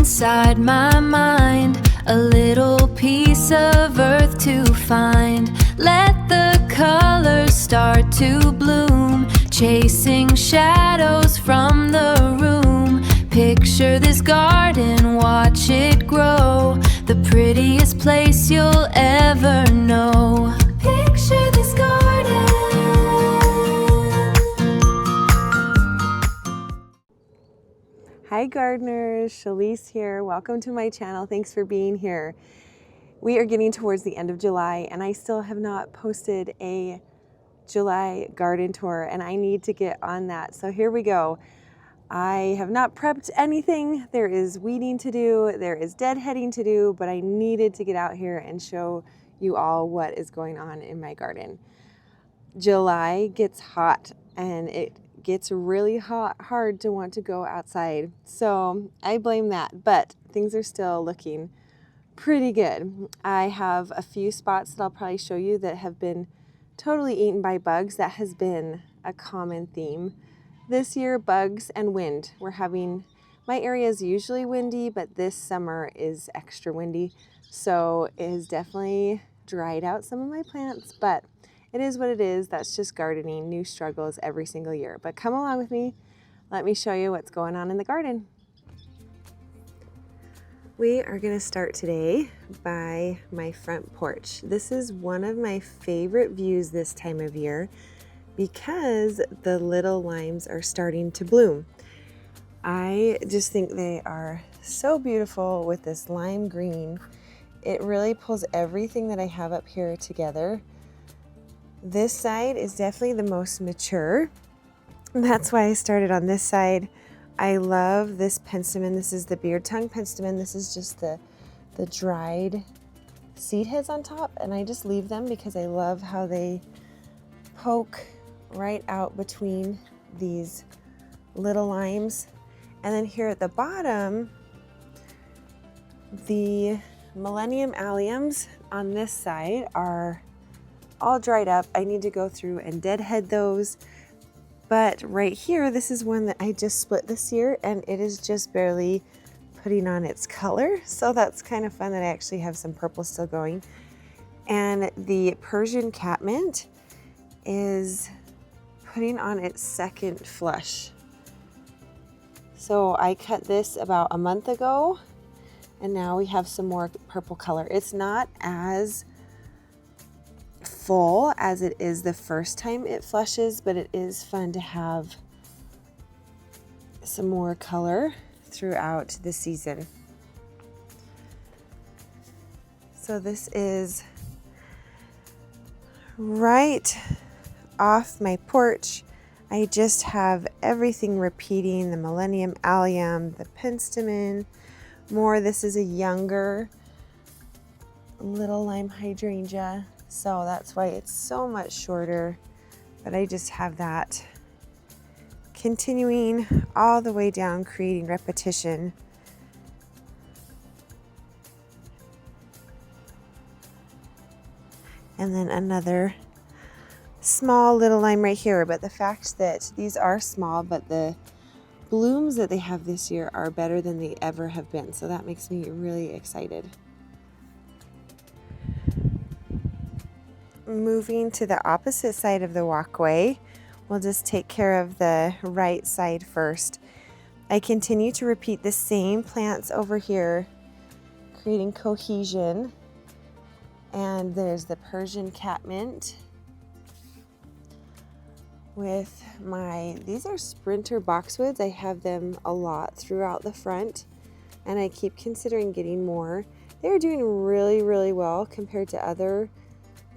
inside my mind, a little piece of earth to find. Let the colors start to bloom, chasing shadows from the room. Picture this garden, watch it grow, the prettiest place you'll ever know. Picture this garden. Hi gardeners, Shalise here. Welcome to my channel. Thanks for being here. We are getting towards the end of July and I still have not posted a July garden tour and I need to get on that. So here we go. I have not prepped anything. There is weeding to do, there is deadheading to do, but I needed to get out here and show you all what is going on in my garden. July gets hot and it gets really hard to want to go outside. So I blame that, but things are still looking pretty good. I have a few spots that I'll probably show you that have been totally eaten by bugs. That has been a common theme this year, bugs and wind. My area is usually windy, but this summer is extra windy. So it has definitely dried out some of my plants, but it is what it is. That's just gardening, new struggles every single year. But come along with me. Let me show you what's going on in the garden. We are going to start today by my front porch. This is one of my favorite views this time of year because the little limes are starting to bloom. I just think they are so beautiful with this lime green. It really pulls everything that I have up here together. This side is definitely the most mature. That's why I started on this side. I love this penstemon. This is the beard tongue penstemon. This is just the dried seed heads on top, and I just leave them because I love how they poke right out between these little limes. And then here at the bottom, the Millennium alliums on this side are all dried up. I need to go through and deadhead those. But right here, this is one that I just split this year and it is just barely putting on its color. So that's kind of fun that I actually have some purple still going. And the Persian catmint is putting on its second flush. So I cut this about a month ago and now we have some more purple color. It's not as full as it is the first time it flushes, but it is fun to have some more color throughout the season. So this is right off my porch. I just have everything repeating, the Millennium allium, the penstemon, more. This is a younger little lime hydrangea. So that's why it's so much shorter, but I just have that continuing all the way down, creating repetition. And then another small little lime right here, but the fact that these are small, but the blooms that they have this year are better than they ever have been. So that makes me really excited. Moving to the opposite side of the walkway, we'll just take care of the right side first. I continue to repeat the same plants over here, creating cohesion. And there's the Persian catmint with these are sprinter boxwoods. I have them a lot throughout the front and I keep considering getting more. They're doing really, really well compared to other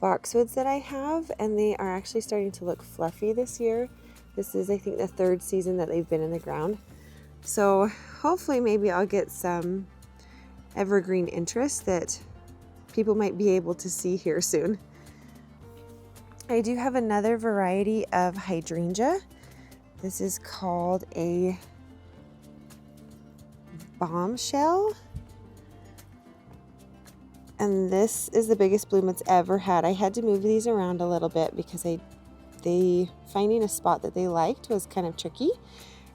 boxwoods that I have, and they are actually starting to look fluffy this year. This is, I think, the third season that they've been in the ground. So hopefully maybe I'll get some evergreen interest that people might be able to see here soon. I do have another variety of hydrangea. This is called a bombshell. And this is the biggest bloom it's ever had. I had to move these around a little bit because finding a spot that they liked was kind of tricky.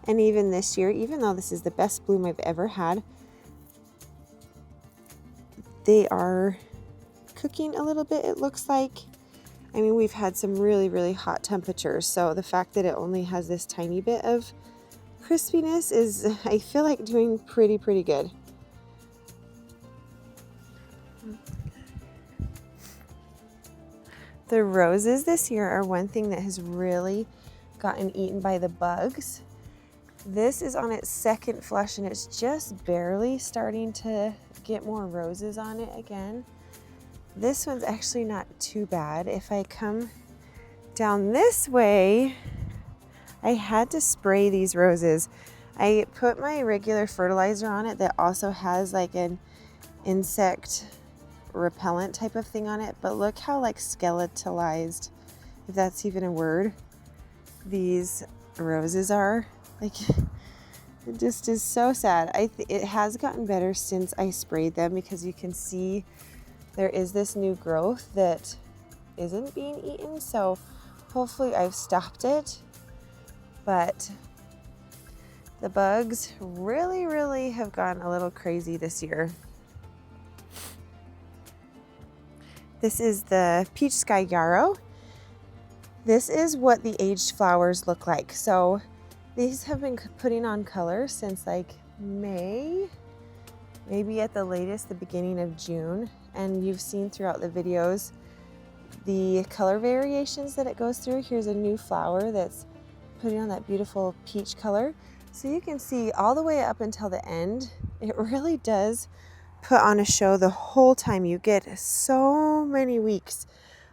And even this year, even though this is the best bloom I've ever had, they are cooking a little bit, it looks like. I mean, we've had some really, really hot temperatures, so the fact that it only has this tiny bit of crispiness is, I feel like, doing pretty good. The roses this year are one thing that has really gotten eaten by the bugs. This is on its second flush and it's just barely starting to get more roses on it again. This one's actually not too bad. If I come down this way, I had to spray these roses. I put my regular fertilizer on it that also has like an insect repellent type of thing on it, but look how like skeletalized, if that's even a word, these roses are. Like, it just is so sad. It has gotten better since I sprayed them, because you can see there is this new growth that isn't being eaten, so hopefully I've stopped it. But the bugs really have gone a little crazy this year. This is the peach sky yarrow. This is what the aged flowers look like. So these have been putting on color since like May, maybe at the latest the beginning of June. And you've seen throughout the videos the color variations that it goes through. Here's a new flower that's putting on that beautiful peach color. So you can see all the way up until the end, it really does put on a show the whole time. You get so many weeks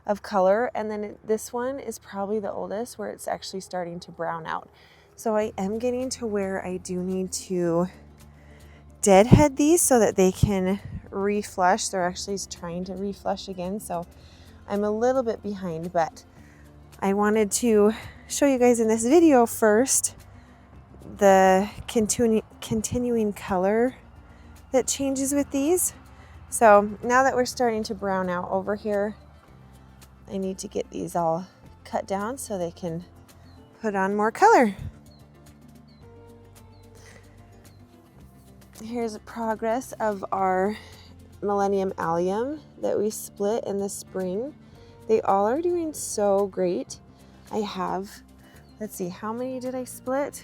of color, and then this one is probably the oldest, where it's actually starting to brown out. So I am getting to where I do need to deadhead these so that they can reflush. They're actually trying to reflush again, so I'm a little bit behind, but I wanted to show you guys in this video first the continuing color that changes with these. So now that we're starting to brown out over here, I need to get these all cut down so they can put on more color. Here's a progress of our Millennium Allium that we split in the spring. They all are doing so great. I have, let's see, how many did I split?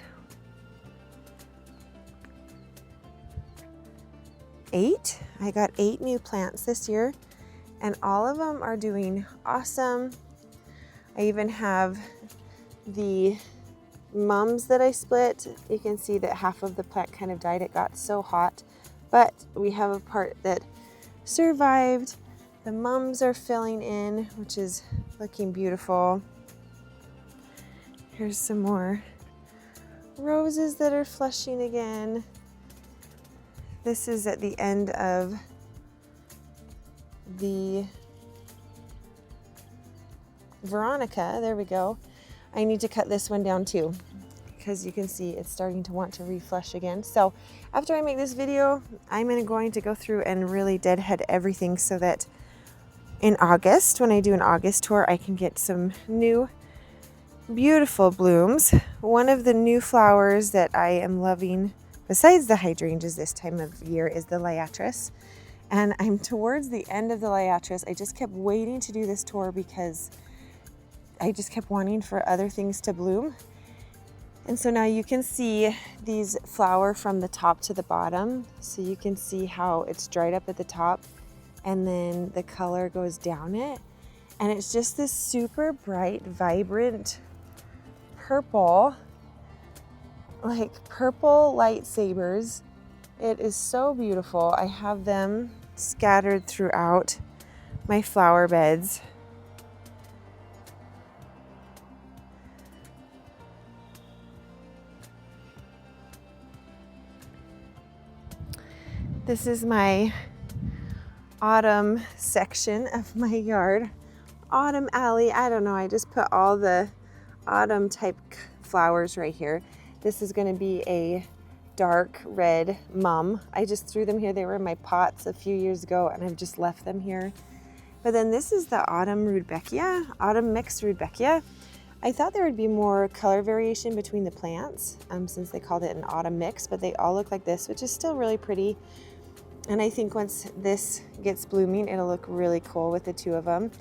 8. I got 8 new plants this year, and all of them are doing awesome. I even have the mums that I split. You can see that half of the plant kind of died. It got so hot, but we have a part that survived. The mums are filling in, which is looking beautiful. Here's some more roses that are flushing again. This is at the end of the Veronica. There we go. I need to cut this one down too, because you can see it's starting to want to reflush again. So after I make this video, I'm going to go through and really deadhead everything so that in August, when I do an August tour, I can get some new beautiful blooms. One of the new flowers that I am loving, besides the hydrangeas this time of year, is the liatris. And I'm towards the end of the liatris. I just kept waiting to do this tour because I just kept wanting for other things to bloom. And so now you can see these flower from the top to the bottom. So you can see how it's dried up at the top and then the color goes down it. And it's just this super bright, vibrant purple, like purple lightsabers. It is so beautiful. I have them scattered throughout my flower beds. This is my autumn section of my yard. Autumn alley, I don't know, I just put all the autumn type flowers right here. This is going to be a dark red mum. I just threw them here. They were in my pots a few years ago and I've just left them here. But then this is the autumn rudbeckia, autumn mixed rudbeckia. I thought there would be more color variation between the plants since they called it an autumn mix, but they all look like this, which is still really pretty. And I think once this gets blooming, it'll look really cool with the two of them.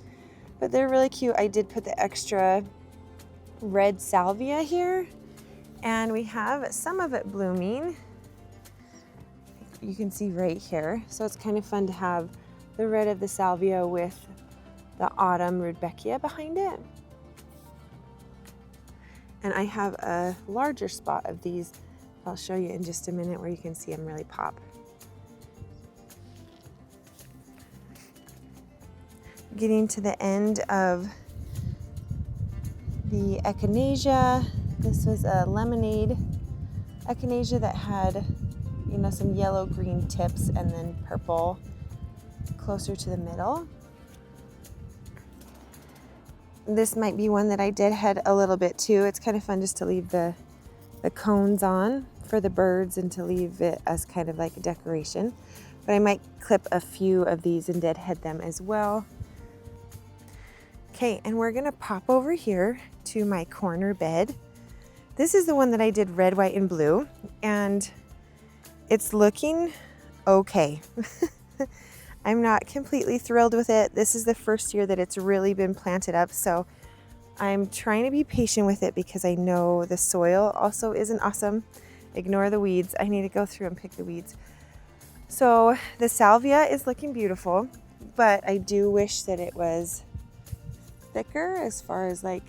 But they're really cute. I did put the extra red salvia here, and we have some of it blooming. You can see right here. So it's kind of fun to have the red of the salvia with the autumn rudbeckia behind it. And I have a larger spot of these. I'll show you in just a minute where you can see them really pop. Getting to the end of the echinacea. This was a lemonade echinacea that had, you know, some yellow green tips and then purple closer to the middle. This might be one that I did head a little bit too. It's kind of fun just to leave the cones on for the birds and to leave it as kind of like a decoration. But I might clip a few of these and deadhead them as well. Okay, and we're gonna pop over here to my corner bed. This is the one that I did red, white, and blue, and it's looking okay. I'm not completely thrilled with it. This is the first year that it's really been planted up, so I'm trying to be patient with it because I know the soil also isn't awesome. Ignore the weeds. I need to go through and pick the weeds. So the salvia is looking beautiful, but I do wish that it was thicker as far as like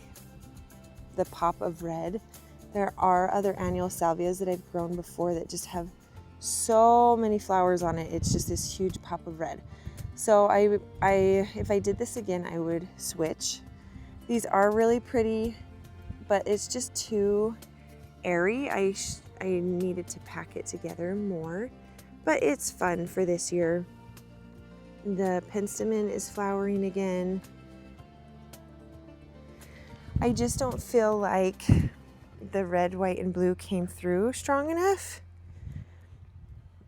the pop of red. There are other annual salvias that I've grown before that just have so many flowers on it. It's just this huge pop of red. So if I did this again, I would switch. These are really pretty, but it's just too airy. I needed to pack it together more, but it's fun for this year. The penstemon is flowering again. I just don't feel like the red, white, and blue came through strong enough.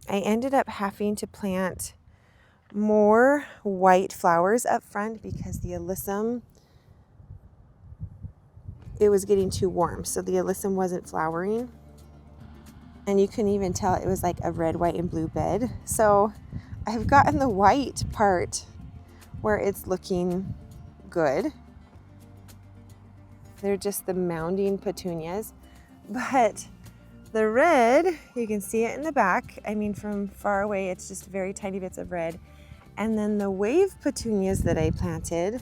I ended up having to plant more white flowers up front because the alyssum, it was getting too warm, so the alyssum wasn't flowering. And you couldn't even tell it was like a red, white, and blue bed. So I've gotten the white part where it's looking good. They're just the mounding petunias. But the red, you can see it in the back. I mean, from far away, it's just very tiny bits of red. And then the wave petunias that I planted,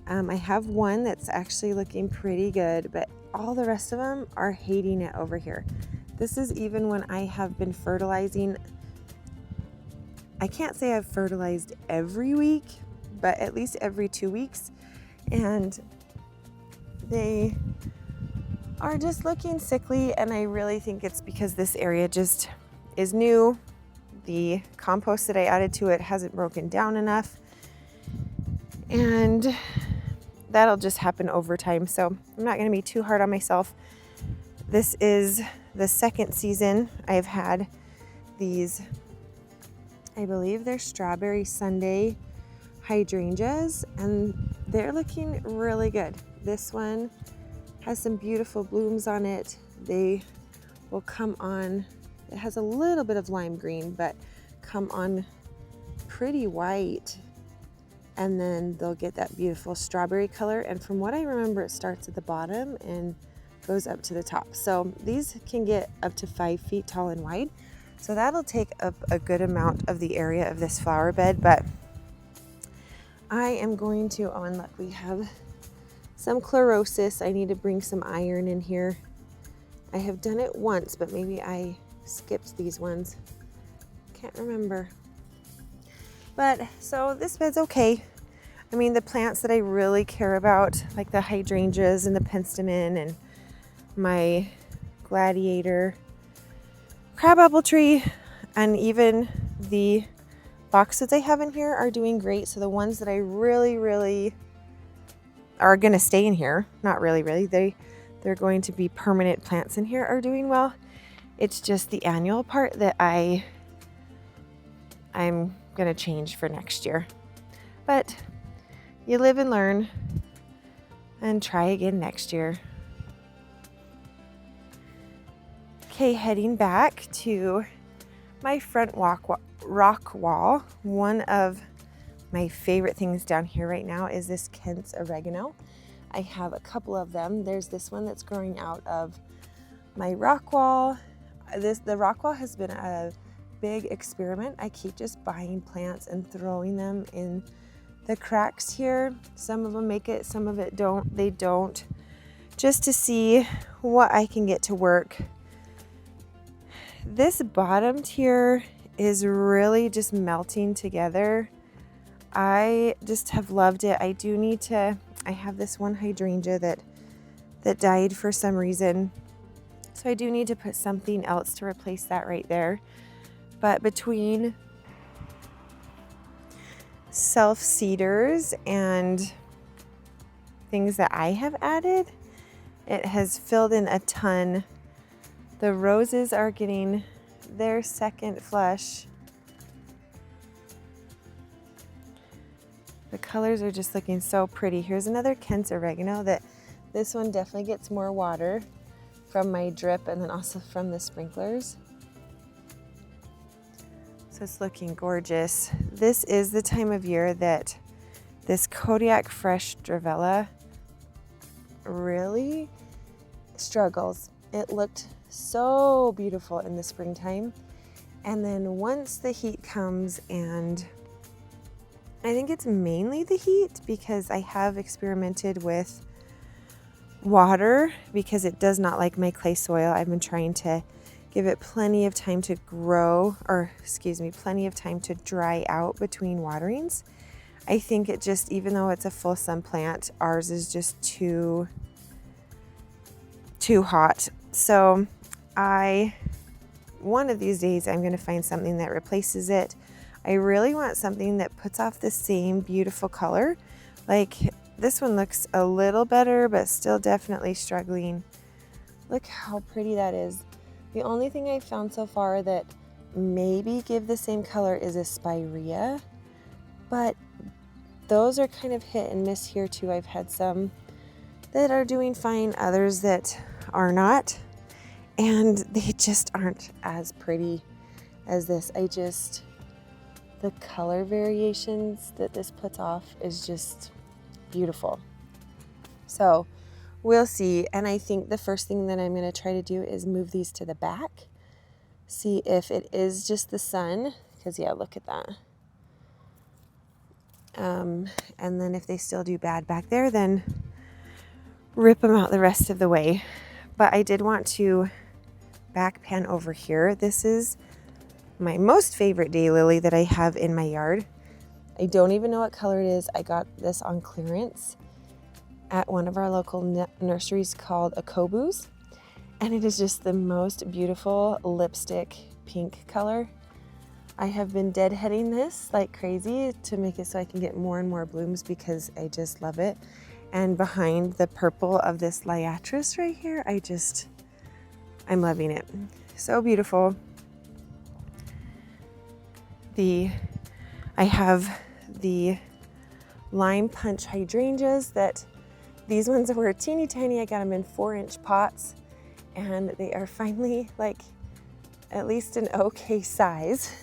I have one that's actually looking pretty good, but all the rest of them are hating it over here. This is even when I have been fertilizing. I can't say I've fertilized every week, but at least every 2 weeks. And they are just looking sickly, and I really think it's because this area just is new. The compost that I added to it hasn't broken down enough, and that'll just happen over time. So I'm not going to be too hard on myself. This is the second season I've had these, I believe they're strawberry sundae hydrangeas, and they're looking really good. This one has some beautiful blooms on it. They will come on, it has a little bit of lime green, but come on pretty white, and then they'll get that beautiful strawberry color. And from what I remember, it starts at the bottom and goes up to the top. So these can get up to 5 feet tall and wide. So that'll take up a good amount of the area of this flower bed. But I am going to, oh, and look, we have some chlorosis. I need to bring some iron in here. I have done it once, but maybe I skipped these ones. Can't remember. But so this bed's okay. I mean, the plants that I really care about, like the hydrangeas and the penstemon and my gladiator crabapple tree, and even the boxes I have in here are doing great. So the ones that I really are going to stay in here, not really, they're going to be permanent plants in here, are doing well. It's just the annual part that I'm going to change for next year. But you live and learn and try again next year. Okay, heading back to my front rock wall. One of my favorite things down here right now is this Kent's oregano. I have a couple of them. There's this one that's growing out of my rock wall. The rock wall has been a big experiment. I keep just buying plants and throwing them in the cracks here. Some of them make it, some of it don't. They don't. Just to see what I can get to work. This bottom tier is really just melting together. I just have loved it. I do need to, I have this one hydrangea that died for some reason. So I do need to put something else to replace that right there. But between self-seeders and things that I have added, it has filled in a ton. The roses are getting their second flush. The colors are just looking so pretty. Here's another Kent's oregano that this one definitely gets more water from my drip and then also from the sprinklers. So it's looking gorgeous. This is the time of year that this Kodiak Fresh Dravella really struggles. It looked so beautiful in the springtime. And then once the heat comes, and I think it's mainly the heat because I have experimented with water because it does not like my clay soil. I've been trying to give it plenty of time to grow, or excuse me, plenty of time to dry out between waterings. I think it just, even though it's a full sun plant, ours is just too hot. So one of these days I'm going to find something that replaces it. I really want something that puts off the same beautiful color. Like this one looks a little better, but still definitely struggling. Look how pretty that is. The only thing I've found so far that maybe give the same color is a spirea, but those are kind of hit and miss here too. I've had some that are doing fine, others that are not, and they just aren't as pretty as this. The color variations that this puts off is just beautiful. So we'll see. And I think the first thing that I'm going to try to do is move these to the back. See if it is just the sun. Because yeah, look at that. And then if they still do bad back there, then rip them out the rest of the way. But I did want to back pan over here. This is my most favorite daylily that I have in my yard. I don't even know what color it is. I got this on clearance at one of our local nurseries called Akobu's, and it is just the most beautiful lipstick pink color. I have been deadheading this like crazy to make it so I can get more and more blooms because I just love it. And behind the purple of this liatris right here, I'm loving it. So beautiful. I have the lime punch hydrangeas that these ones were teeny tiny. I got them in 4-inch pots, and they are finally like at least an okay size.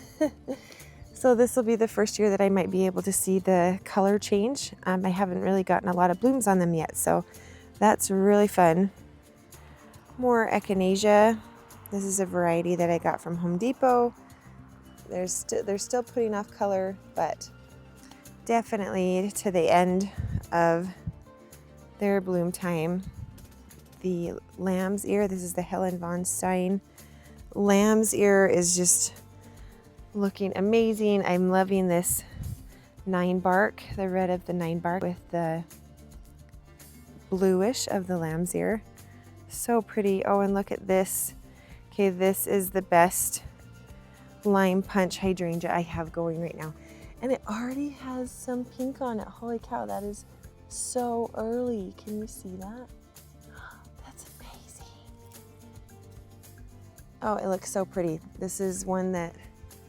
So this will be the first year that I might be able to see the color change. I haven't really gotten a lot of blooms on them yet, so that's really fun. More echinacea. This is a variety that I got from Home Depot. They're still putting off color, but definitely to the end of their bloom time. The lamb's ear, this is the Helen von Stein. Lamb's ear is just looking amazing. I'm loving this ninebark, the red of the ninebark with the bluish of the lamb's ear. So pretty. Oh, and look at this. Okay, this is the best lime punch hydrangea I have going right now. And it already has some pink on it. Holy cow, that is so early. Can you see that? That's amazing. Oh, it looks so pretty. This is one that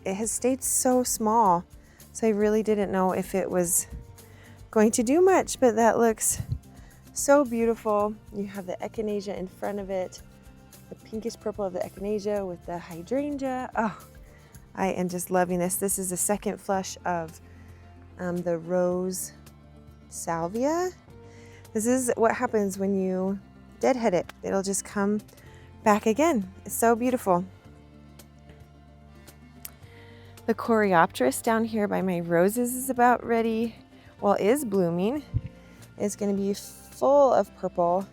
it has stayed so small. So I really didn't know if it was going to do much, but that looks so beautiful. You have the echinacea in front of it, the pinkish purple of the echinacea with the hydrangea. Oh, I am just loving this. This is the second flush of the rose salvia. This is what happens when you deadhead it. It'll just come back again. It's so beautiful. The coreopteris down here by my roses is about ready. Well, is blooming. It's going to be full of purple.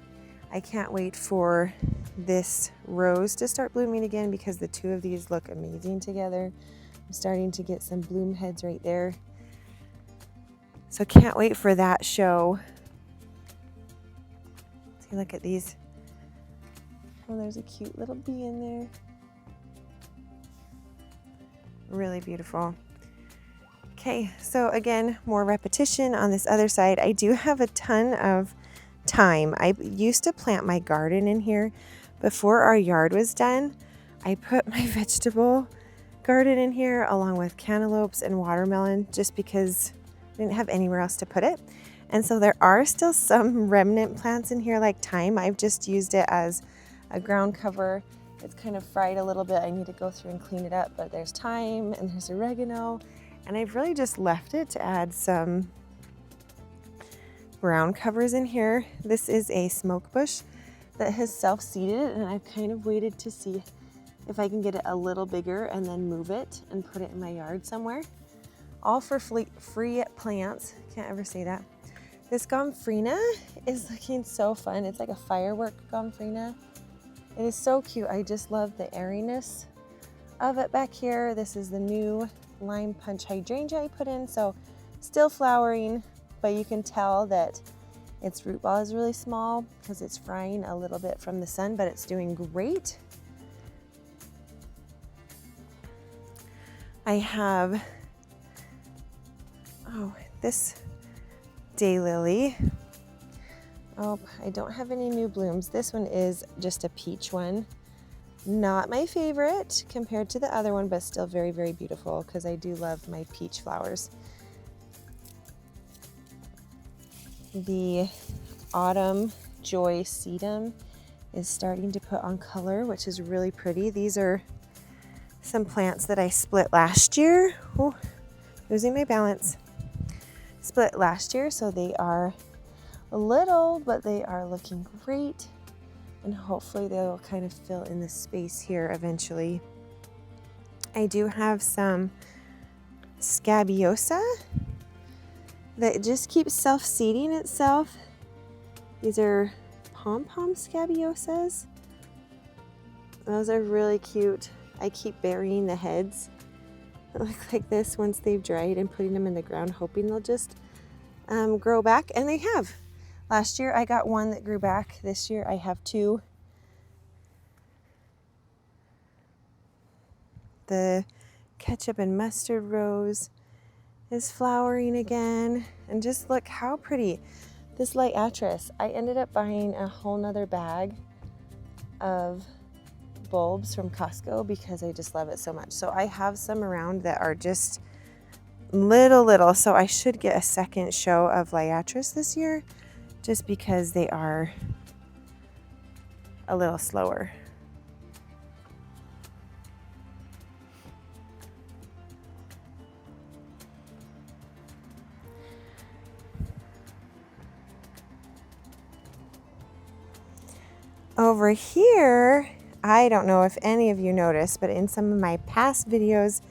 I can't wait for this rose to start blooming again because the two of these look amazing together. I'm starting to get some bloom heads right there. So can't wait for that show. See, look at these. Oh, there's a cute little bee in there. Really beautiful. Okay, so again, more repetition on this other side. I do have a ton of thyme. I used to plant my garden in here before our yard was done. I put my vegetable garden in here along with cantaloupes and watermelon just because I didn't have anywhere else to put it. And so there are still some remnant plants in here like thyme. I've just used it as a ground cover. It's kind of fried a little bit. I need to go through and clean it up, but there's thyme and there's oregano. And I've really just left it to add some ground covers in here. This is a smoke bush that has self-seeded, and I've kind of waited to see if I can get it a little bigger and then move it and put it in my yard somewhere. All for free plants. Can't ever say that. This gomphrena is looking so fun. It's like a firework gomphrena. It is so cute. I just love the airiness of it back here. This is the new lime punch hydrangea I put in. So still flowering, but you can tell that its root ball is really small because it's frying a little bit from the sun, but it's doing great. I have, this daylily. Oh, I don't have any new blooms. This one is just a peach one. Not my favorite compared to the other one, but still very, very beautiful because I do love my peach flowers. The autumn joy sedum is starting to put on color, which is really pretty. These are some plants that I split last year. Oh, losing my balance. Split last year, so they are little, but they are looking great. And hopefully they'll kind of fill in the space here eventually. I do have some scabiosa that just keeps self-seeding itself. These are pom-pom scabiosas. Those are really cute. I keep burying the heads that look like this once they've dried and putting them in the ground, hoping they'll just grow back, and they have. Last year I got one that grew back. This year I have two. The ketchup and mustard rose is flowering again. And just look how pretty. This liatris, I ended up buying a whole nother bag of bulbs from Costco because I just love it so much. So I have some around that are just little. So I should get a second show of liatris this year, just because they are a little slower. Over here, I don't know if any of you noticed, but in some of my past videos,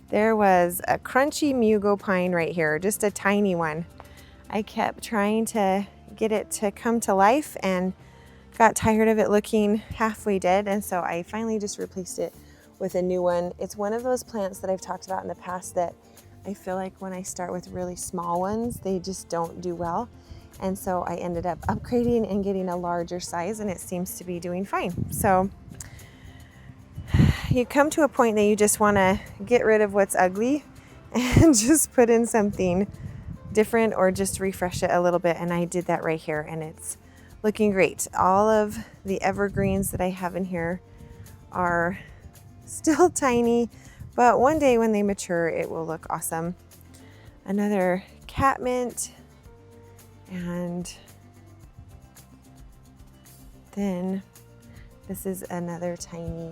there was a crunchy mugo pine right here, just a tiny one. I kept trying to get it to come to life and got tired of it looking halfway dead, and so I finally just replaced it with a new one. It's one of those plants that I've talked about in the past that I feel like when I start with really small ones, they just don't do well. And so I ended up upgrading and getting a larger size, and it seems to be doing fine. So you come to a point that you just want to get rid of what's ugly and just put in something different or just refresh it a little bit. And I did that right here, and it's looking great. All of the evergreens that I have in here are still tiny, but one day when they mature, it will look awesome. Another catmint. And then this is another tiny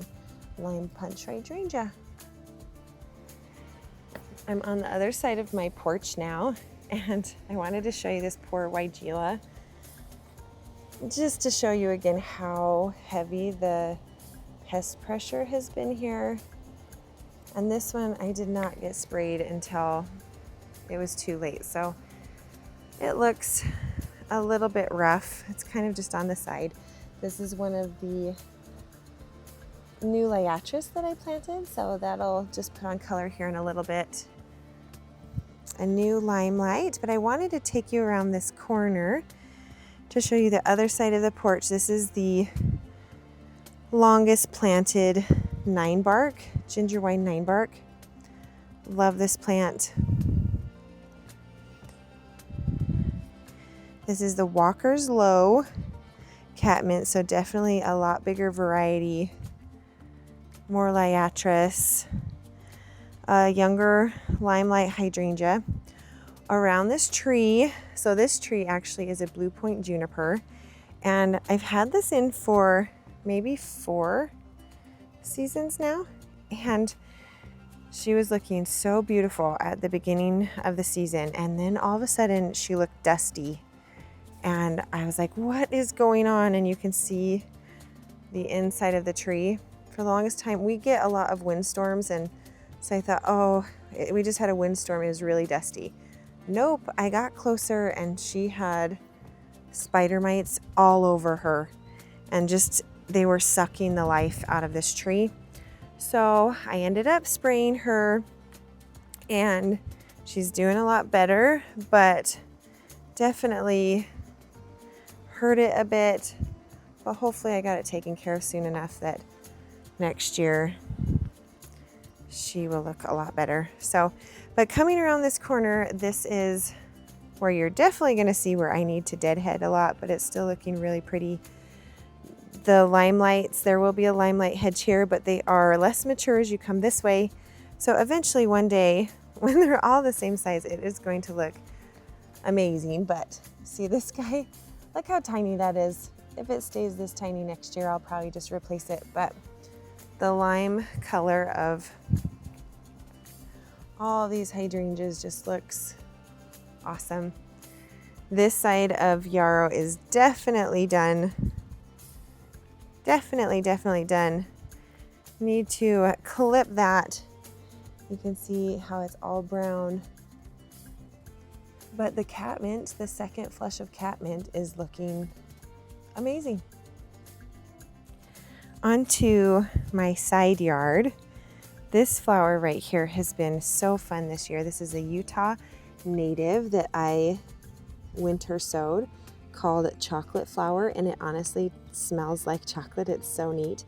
lime punch hydrangea. I'm on the other side of my porch now, and I wanted to show you this poor Wygela, just to show you again how heavy the pest pressure has been here. And this one I did not get sprayed until it was too late, so it looks a little bit rough. It's kind of just on the side. This is one of the new liatris that I planted, so that'll just put on color here in a little bit. A new limelight, but I wanted to take you around this corner to show you the other side of the porch. This is the longest planted ninebark, ginger wine ninebark. Love this plant. This is the Walker's Low catmint, so definitely a lot bigger variety, more liatris. A younger limelight hydrangea. Around this tree, so this tree actually is a blue point juniper, and I've had this in for maybe 4 seasons now, and she was looking so beautiful at the beginning of the season, and then all of a sudden she looked dusty, and I was like, what is going on? And you can see the inside of the tree. For the longest time we get a lot of windstorms, and so I thought, oh, we just had a windstorm, it was really dusty. Nope, I got closer and she had spider mites all over her, and just they were sucking the life out of this tree. So I ended up spraying her, and she's doing a lot better, but definitely hurt it a bit. But hopefully I got it taken care of soon enough that next year she will look a lot better. So, but coming around this corner, this is where you're definitely going to see where I need to deadhead a lot, but it's still looking really pretty. The limelights, there will be a limelight hedge here, but they are less mature as you come this way. So eventually one day, when they're all the same size, it is going to look amazing. But see this guy? Look how tiny that is. If it stays this tiny next year, I'll probably just replace it. But the lime color of all these hydrangeas just looks awesome. This side of Yarrow is definitely done. Definitely done. Need to clip that. You can see how it's all brown. But the catmint, the second flush of catmint, is looking amazing. Onto my side yard. This flower right here has been so fun this year. This is a Utah native that I winter sowed, called chocolate flower, and it honestly smells like chocolate. It's so neat.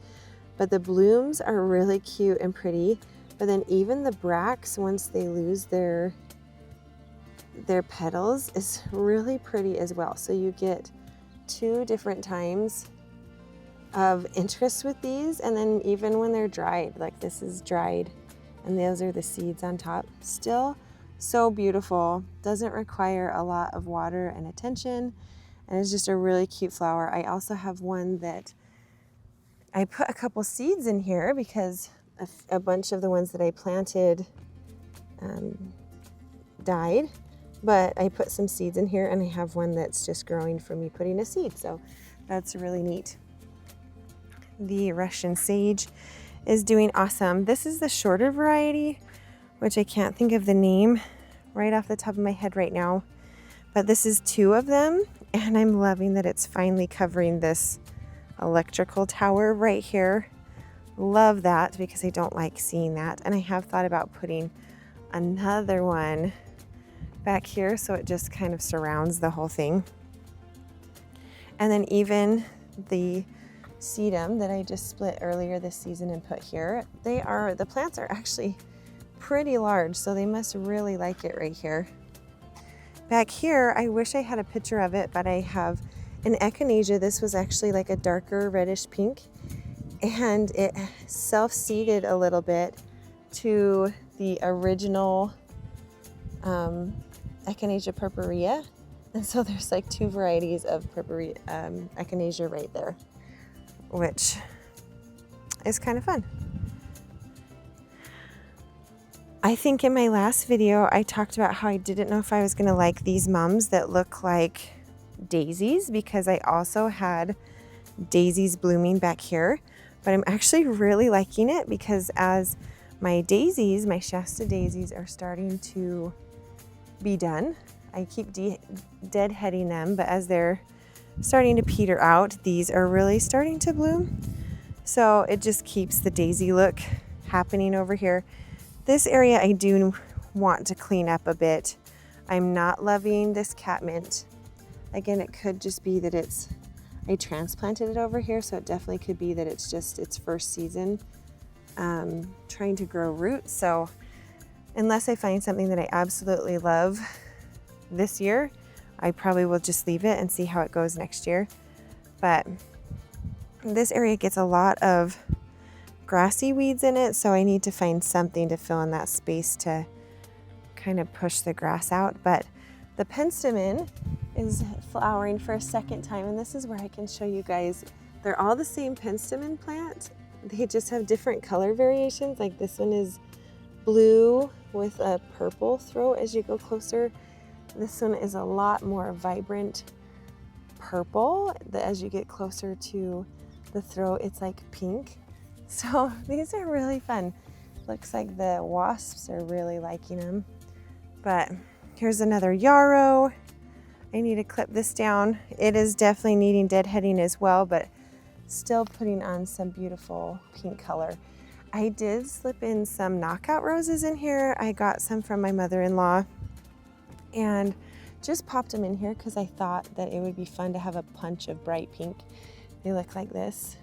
But the blooms are really cute and pretty, but then even the bracts, once they lose their petals, is really pretty as well. So you get 2 different times of interest with these, and then even when they're dried, like this is dried and those are the seeds on top, still so beautiful. Doesn't require a lot of water and attention, and it's just a really cute flower. I also have one that I put a couple seeds in here because a bunch of the ones that I planted died, but I put some seeds in here, and I have one that's just growing from me putting a seed, so that's really neat. The Russian sage is doing awesome. This is the shorter variety, which I can't think of the name right off the top of my head right now, but this is 2 of them, and I'm loving that it's finally covering this electrical tower right here. Love that because I don't like seeing that, and I have thought about putting another one back here so it just kind of surrounds the whole thing. And then even the sedum that I just split earlier this season and put here, the plants are actually pretty large, so they must really like it right here. Back here, I wish I had a picture of it, but I have an echinacea. This was actually like a darker reddish pink, and it self-seeded a little bit to the original Echinacea purpurea, and so there's like 2 varieties of echinacea right there, which is kind of fun. I think in my last video, I talked about how I didn't know if I was going to like these mums that look like daisies, because I also had daisies blooming back here. But I'm actually really liking it, because as my daisies, my Shasta daisies, are starting to be done, I keep deadheading them, but as they're starting to peter out, these are really starting to bloom. So it just keeps the daisy look happening over here. This area I do want to clean up a bit. I'm not loving this catmint. Again, it could just be that I transplanted it over here, so it definitely could be that it's just its first season trying to grow roots. So unless I find something that I absolutely love this year, I probably will just leave it and see how it goes next year. But this area gets a lot of grassy weeds in it, so I need to find something to fill in that space to kind of push the grass out. But the penstemon is flowering for a second time, and this is where I can show you guys. They're all the same penstemon plant. They just have different color variations. Like this one is blue with a purple throat as you go closer. This one is a lot more vibrant purple. As you get closer to the throat, it's like pink. So these are really fun. Looks like the wasps are really liking them. But here's another yarrow. I need to clip this down. It is definitely needing deadheading as well, but still putting on some beautiful pink color. I did slip in some knockout roses in here. I got some from my mother-in-law and just popped them in here because I thought that it would be fun to have a punch of bright pink. They look like this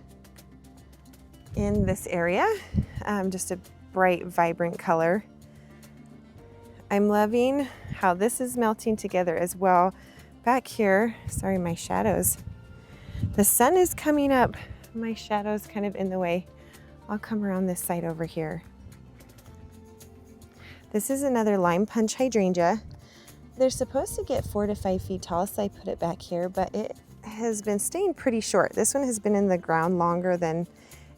in this area, just a bright, vibrant color. I'm loving how this is melting together as well. Back here, sorry, my shadows. The sun is coming up. My shadow's kind of in the way. I'll come around this side over here. This is another lime punch hydrangea. They're supposed to get 4 to 5 feet tall, so I put it back here, but it has been staying pretty short. This one has been in the ground longer than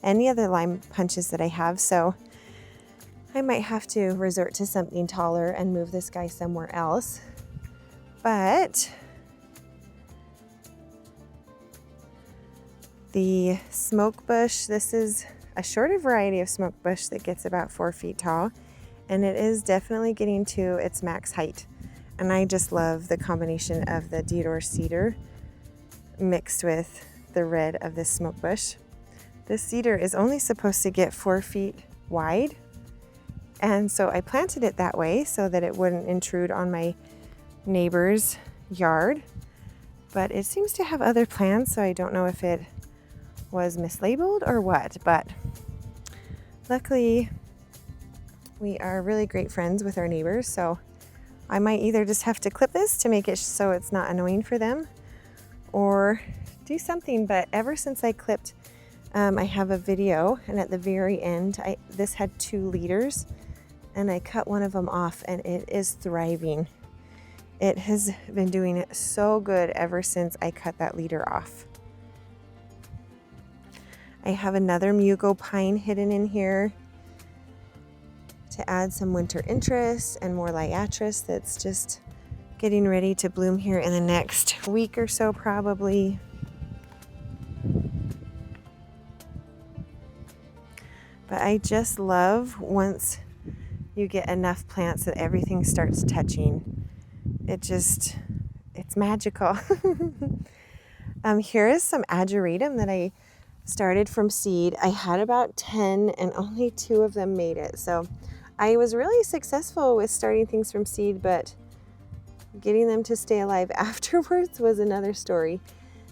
any other lime punches that I have, so I might have to resort to something taller and move this guy somewhere else. But the smoke bush, this is a shorter variety of smoke bush that gets about 4 feet tall, and it is definitely getting to its max height. And I just love the combination of the deodar cedar mixed with the red of this smoke bush. This cedar is only supposed to get 4 feet wide, and so I planted it that way so that it wouldn't intrude on my neighbor's yard. But it seems to have other plans, so I don't know if it was mislabeled or what, but luckily we are really great friends with our neighbors, so I might either just have to clip this to make it so it's not annoying for them or do something. But ever since I clipped, I have a video, and at the very end, this had 2 leaders, and I cut one of them off, and it is thriving. It has been doing it so good ever since I cut that leader off. I have another mugo pine hidden in here to add some winter interest and more liatris that's just getting ready to bloom here in the next week or so probably. But I just love once you get enough plants that everything starts touching. It's magical. Here is some ageratum that I started from seed. I had about 10 and only 2 of them made it. So I was really successful with starting things from seed, but getting them to stay alive afterwards was another story.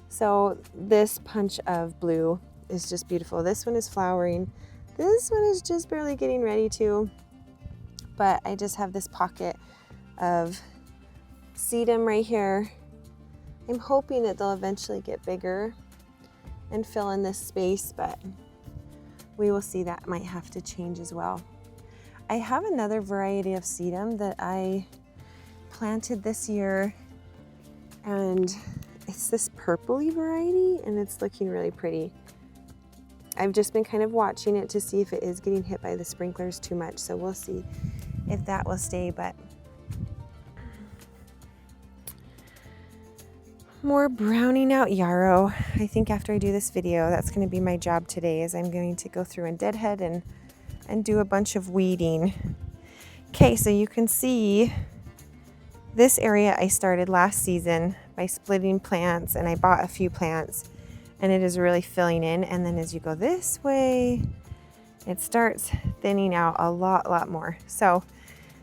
So this punch of blue is just beautiful. This one is flowering. This one is just barely getting ready to, but I just have this pocket of sedum right here. I'm hoping that they'll eventually get bigger and fill in this space, but we will see. That might have to change as well. I have another variety of sedum that I planted this year, and it's this purpley variety, and it's looking really pretty. I've just been kind of watching it to see if it is getting hit by the sprinklers too much, so we'll see. if that will stay, but more browning out yarrow. I think after I do this video, that's going to be my job today, is I'm going to go through and deadhead and do a bunch of weeding. Okay, so you can see this area I started last season by splitting plants, and I bought a few plants, and it is really filling in. And then as you go this way, it starts thinning out a lot more. So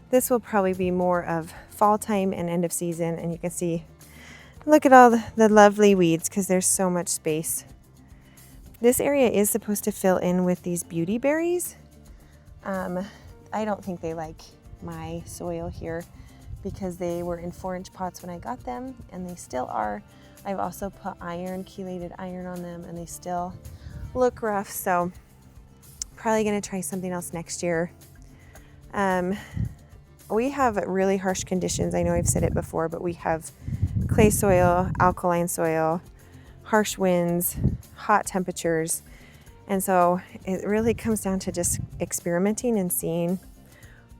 this will probably be more of fall time and end of season. And you can see, look at all the lovely weeds because there's so much space. This area is supposed to fill in with these beauty berries. I don't think they like my soil here because they were in 4-inch pots when I got them, and they still are. I've also put chelated iron on them, and they still look rough. So probably going to try something else next year. We have really harsh conditions. I know I've said it before, but we have clay soil, alkaline soil, harsh winds, hot temperatures. And so it really comes down to just experimenting and seeing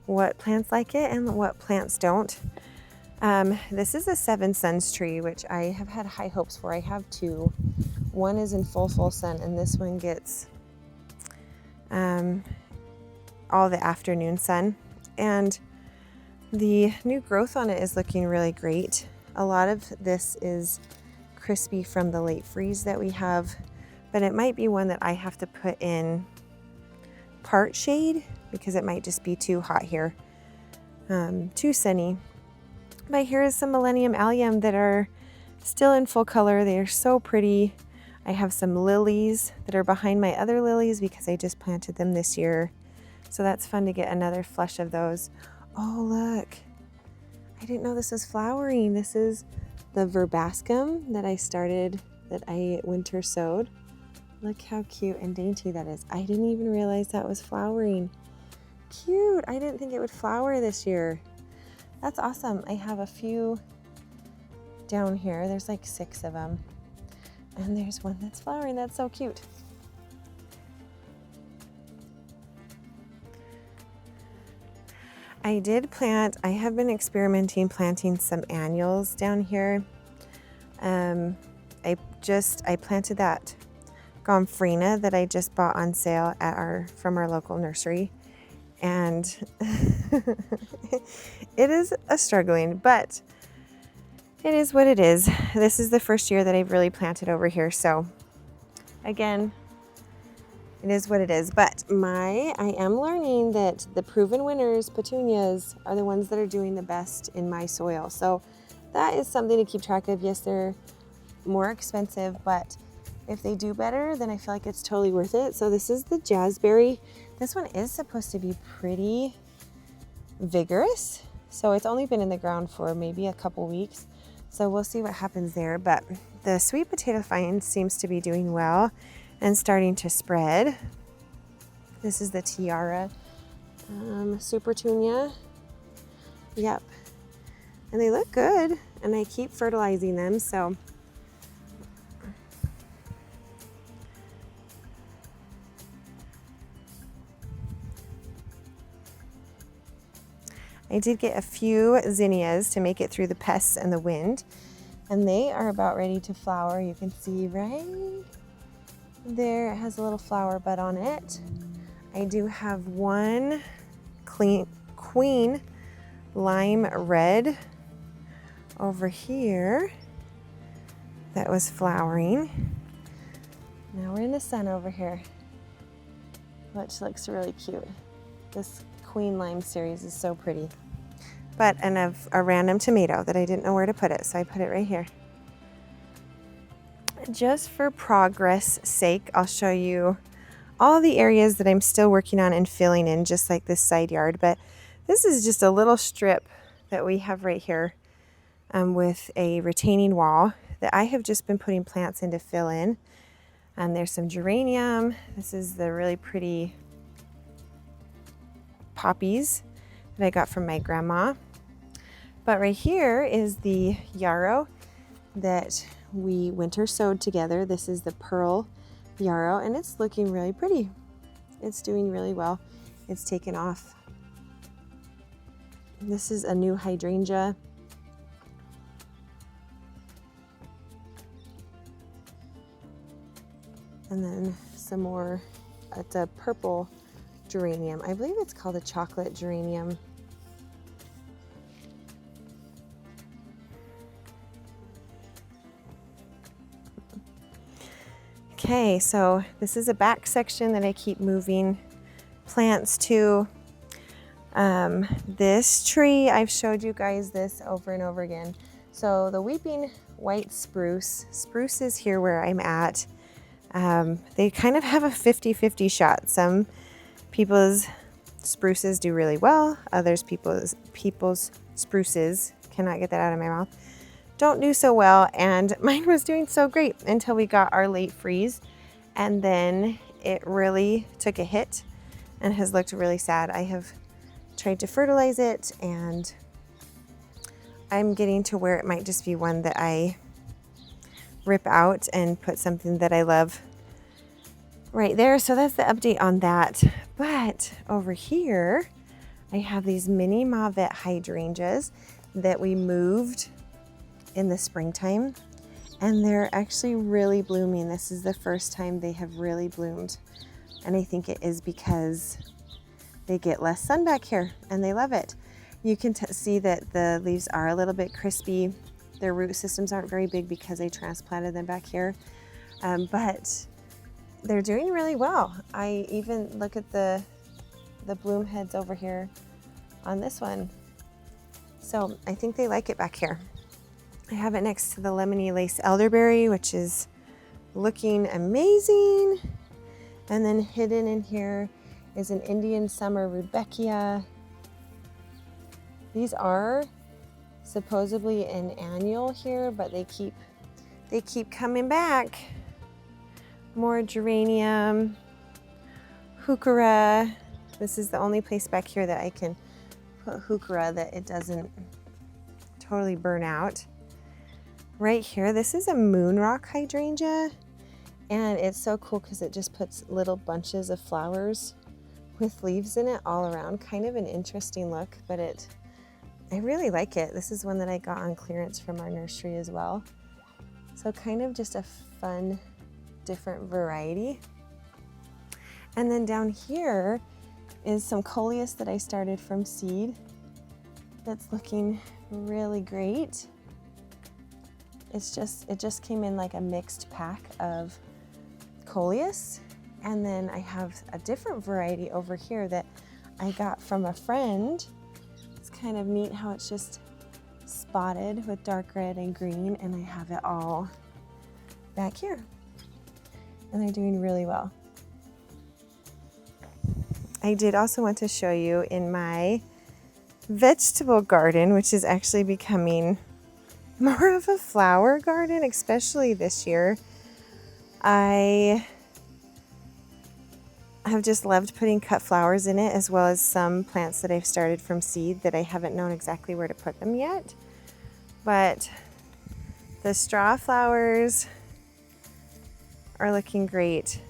what plants like it and what plants don't. This is a 7 suns tree, which I have had high hopes for. I have 2. One is in full sun, and this one gets all the afternoon sun. And the new growth on it is looking really great. A lot of this is crispy from the late freeze that we have, but it might be one that I have to put in part shade because it might just be too hot here, too sunny. But here is some Millennium Allium that are still in full color. They are so pretty. I have some lilies that are behind my other lilies because I just planted them this year. So that's fun to get another flush of those. Oh, look. I didn't know this was flowering. This is the verbascum that I started, that I winter sowed. Look how cute and dainty that is. I didn't even realize that was flowering. Cute. I didn't think it would flower this year. That's awesome. I have a few down here. There's like 6 of them. And there's one that's flowering. That's so cute. I have been experimenting planting some annuals down here. I planted that gomphrena that I just bought on sale from our local nursery. And it is a struggling, but it is what it is. This is the first year that I've really planted over here. So again, it is what it is. But I am learning that the proven winners, petunias, are the ones that are doing the best in my soil. So that is something to keep track of. Yes, they're more expensive, but if they do better, then I feel like it's totally worth it. So this is the jazzberry. This one is supposed to be pretty vigorous. So it's only been in the ground for maybe a couple weeks. So we'll see what happens there. But the sweet potato vine seems to be doing well and starting to spread. This is the tiara supertunia. Yep. And they look good, and I keep fertilizing them. So I did get a few zinnias to make it through the pests and the wind, and they are about ready to flower. You can see right there, it has a little flower bud on it. I do have one queen lime red over here that was flowering. Now we're in the sun over here, which looks really cute. This queen lime series is so pretty. But a random tomato that I didn't know where to put it, so I put it right here. Just for progress sake, I'll show you all the areas that I'm still working on and filling in, just like this side yard. But this is just a little strip that we have right here with a retaining wall that I have just been putting plants in to fill in. And there's some geranium. This is the really pretty poppies that I got from my grandma. But right here is the yarrow that we winter sowed together. This is the pearl yarrow, and it's looking really pretty. It's doing really well. It's taken off. This is a new hydrangea. And then some more, it's a purple geranium. I believe it's called a chocolate geranium. Okay, so this is a back section that I keep moving plants to. This tree, I've showed you guys this over and over again. So the weeping white spruce, spruces here where I'm at, they kind of have a 50-50 shot. Some people's spruces do really well. Others people's spruces, cannot get that out of my mouth, don't do so well. And mine was doing so great until we got our late freeze. And then it really took a hit and has looked really sad. I have tried to fertilize it, and I'm getting to where it might just be one that I rip out and put something that I love right there. So that's the update on that. But over here, I have these mini mauvet hydrangeas that we moved in the springtime, and they're actually really blooming. This is the first time they have really bloomed, and I think it is because they get less sun back here and they love it. You can see that the leaves are a little bit crispy. Their root systems aren't very big because I transplanted them back here, but they're doing really well. I even look at the bloom heads over here on this one. So I think they like it back here. I have it next to the lemony lace elderberry, which is looking amazing. And then hidden in here is an Indian summer rudbeckia. These are supposedly an annual here, but they keep coming back. More geranium, heuchera. This is the only place back here that I can put heuchera that it doesn't totally burn out. Right here, this is a moon rock hydrangea, and it's so cool because it just puts little bunches of flowers with leaves in it all around. Kind of an interesting look, but I really like it. This is one that I got on clearance from our nursery as well. So kind of just a fun, different variety. And then down here is some coleus that I started from seed that's looking really great. It just came in like a mixed pack of coleus. And then I have a different variety over here that I got from a friend. It's kind of neat how it's just spotted with dark red and green, and I have it all back here. And they're doing really well. I did also want to show you in my vegetable garden, which is actually becoming more of a flower garden, especially this year. I have just loved putting cut flowers in it, as well as some plants that I've started from seed that I haven't known exactly where to put them yet. But the straw flowers are looking great.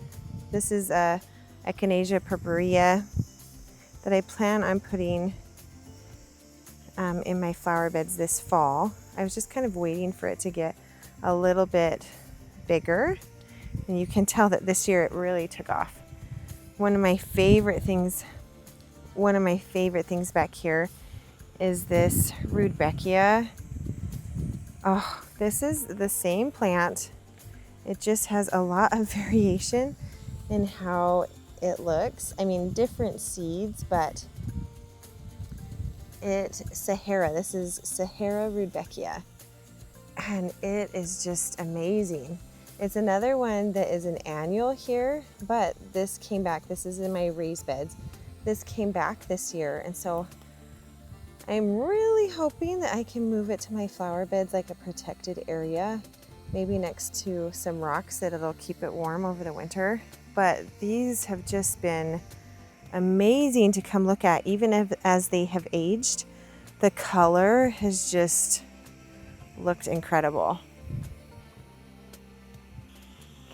This is a Echinacea purpurea that I plan on putting in my flower beds this fall. I was just kind of waiting for it to get a little bit bigger, and you can tell that this year it really took off. One of my favorite things back here is this rudbeckia. Oh, this is the same plant. It just has a lot of variation in how it looks. I mean, different seeds, but Sahara. This is Sahara rudbeckia, and it is just amazing. It's another one that is an annual here, but this came back. This is in my raised beds. This came back this year, and so I'm really hoping that I can move it to my flower beds, like a protected area, maybe next to some rocks that it'll keep it warm over the winter. But these have just been amazing to come look at, even as they have aged. The color has just looked incredible.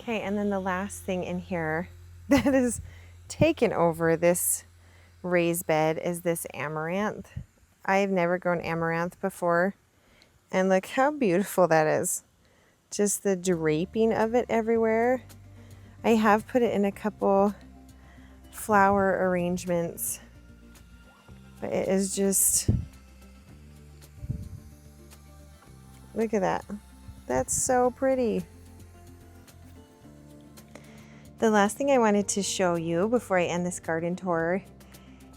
Okay, and then the last thing in here that has taken over this raised bed is this amaranth. I've never grown amaranth before, and look how beautiful that is. Just the draping of it everywhere. I have put it in a couple flower arrangements, but it is just, look at that. That's so pretty. The last thing I wanted to show you before I end this garden tour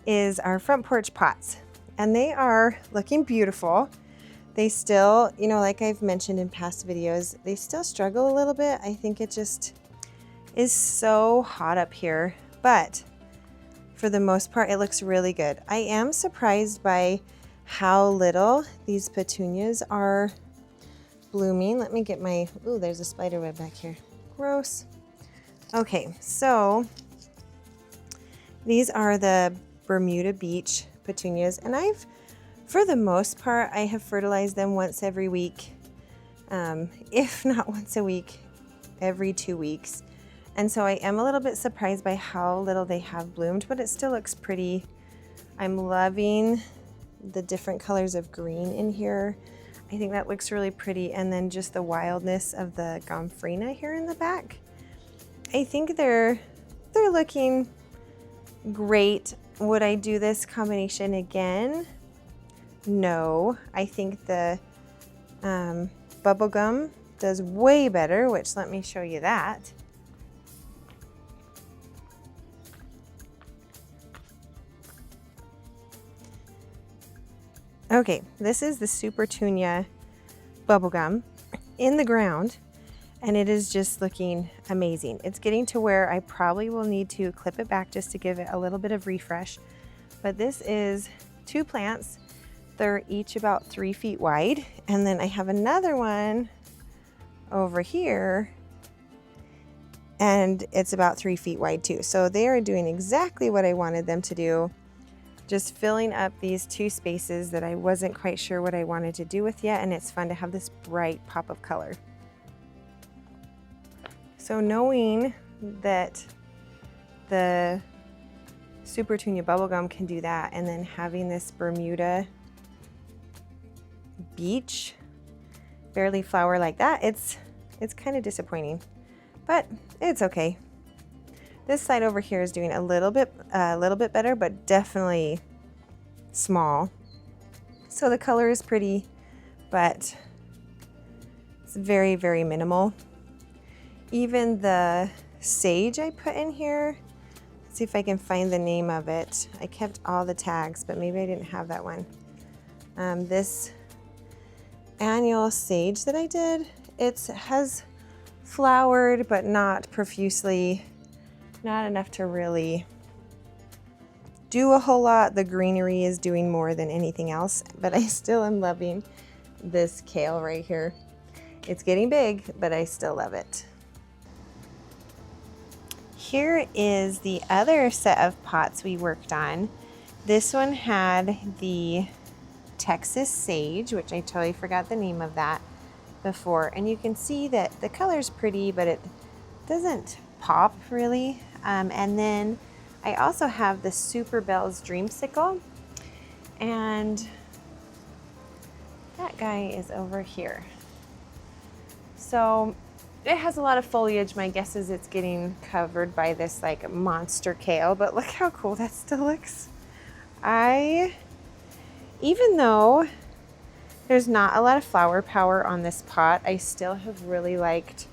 is our front porch pots. And they are looking beautiful. They still, you know, like I've mentioned in past videos, they still struggle a little bit. I think it just is so hot up here, but for the most part, it looks really good. I am surprised by how little these petunias are blooming. Let me get my, ooh, there's a spider web back here. Gross. Okay, so these are the Bermuda Beach petunias, and for the most part, I have fertilized them once every week, if not once a week, every 2 weeks. And so I am a little bit surprised by how little they have bloomed, but it still looks pretty. I'm loving the different colors of green in here. I think that looks really pretty. And then just the wildness of the gomphrena here in the back. I think they're looking great. Would I do this combination again? No. I think the bubblegum does way better, which let me show you that. Okay, this is the Supertunia bubblegum in the ground, and it is just looking amazing. It's getting to where I probably will need to clip it back just to give it a little bit of refresh. But this is 2 plants. They're each about 3 feet wide. And then I have another one over here, and it's about 3 feet wide too. So they are doing exactly what I wanted them to do. Just filling up these 2 spaces that I wasn't quite sure what I wanted to do with yet, and it's fun to have this bright pop of color. So knowing that the Supertunia bubblegum can do that, and then having this Bermuda Beach barely flower like that, it's kind of disappointing, but it's okay. This side over here is doing a little bit better, but definitely small. So the color is pretty, but it's very, very minimal. Even the sage I put in here, let's see if I can find the name of it. I kept all the tags, but maybe I didn't have that one. This annual sage that I did, it has flowered, but not profusely. Not enough to really do a whole lot. The greenery is doing more than anything else, but I still am loving this kale right here. It's getting big, but I still love it. Here is the other set of pots we worked on. This one had the Texas sage, which I totally forgot the name of that before. And you can see that the color's pretty, but it doesn't pop really. And then I also have the Super Bell's Dreamsicle, and that guy is over here. So it has a lot of foliage. My guess is it's getting covered by this like monster kale, but look how cool that still looks. Even though there's not a lot of flower power on this pot, I still have really liked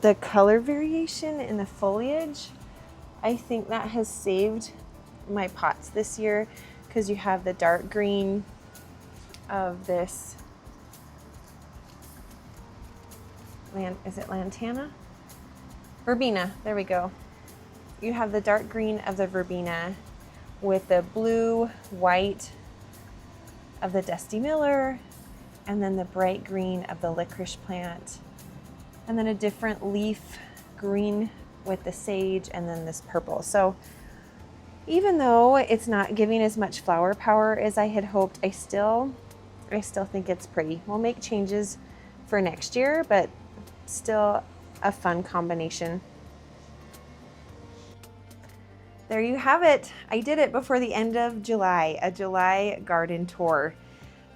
the color variation in the foliage. I think that has saved my pots this year, because you have the dark green of this is it lantana? Verbena, there we go. You have the dark green of the verbena with the blue, white of the Dusty Miller, and then the bright green of the licorice plant, and then a different leaf green with the sage, and then this purple. So even though it's not giving as much flower power as I had hoped, I still think it's pretty. We'll make changes for next year, but still a fun combination. there you have it. I did it before the end of July, a July garden tour.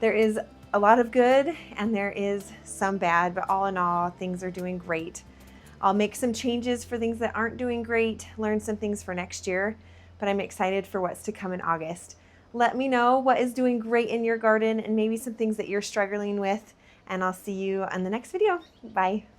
There is a lot of good and there is some bad, but all in all, things are doing great. I'll make some changes for things that aren't doing great, learn some things for next year, but I'm excited for what's to come in August. Let me know what is doing great in your garden and maybe some things that you're struggling with, and I'll see you on the next video. Bye.